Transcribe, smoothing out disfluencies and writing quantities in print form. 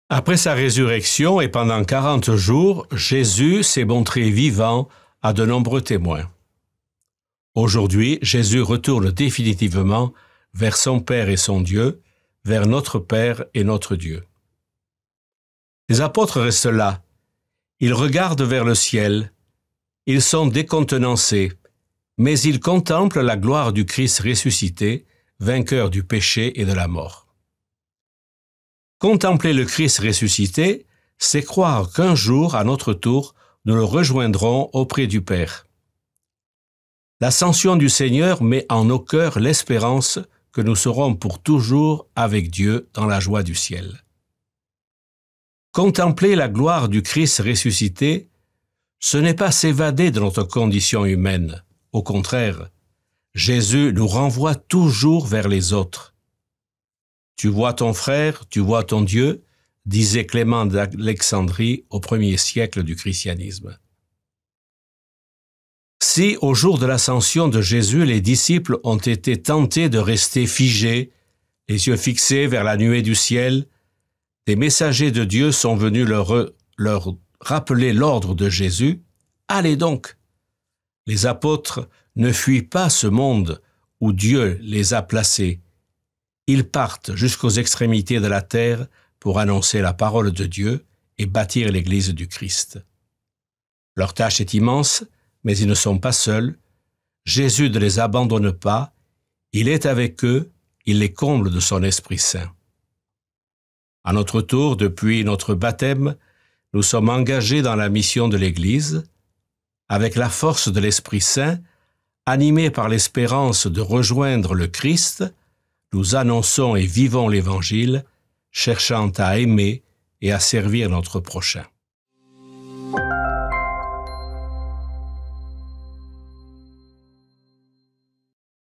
Après sa résurrection et pendant 40 jours, Jésus s'est montré vivant à de nombreux témoins. Aujourd'hui, Jésus retourne définitivement vers son Père et son Dieu, vers notre Père et notre Dieu. Les apôtres restent là. Ils regardent vers le ciel. Ils sont décontenancés, mais ils contemplent la gloire du Christ ressuscité, vainqueur du péché et de la mort. Contempler le Christ ressuscité, c'est croire qu'un jour, à notre tour, nous le rejoindrons auprès du Père. L'ascension du Seigneur met en nos cœurs l'espérance que nous serons pour toujours avec Dieu dans la joie du ciel. Contempler la gloire du Christ ressuscité, ce n'est pas s'évader de notre condition humaine. Au contraire, Jésus nous renvoie toujours vers les autres. Tu vois ton frère, tu vois ton Dieu, disait Clément d'Alexandrie au 1er siècle du christianisme. Si, au jour de l'ascension de Jésus, les disciples ont été tentés de rester figés, les yeux fixés vers la nuée du ciel, des messagers de Dieu sont venus leur rappeler l'ordre de Jésus. Allez donc! Les apôtres ne fuient pas ce monde où Dieu les a placés. Ils partent jusqu'aux extrémités de la terre pour annoncer la parole de Dieu et bâtir l'Église du Christ. Leur tâche est immense, mais ils ne sont pas seuls. Jésus ne les abandonne pas. Il est avec eux, il les comble de son Esprit Saint. À notre tour, depuis notre baptême, nous sommes engagés dans la mission de l'Église. Avec la force de l'Esprit Saint, animés par l'espérance de rejoindre le Christ, nous annonçons et vivons l'Évangile, cherchant à aimer et à servir notre prochain.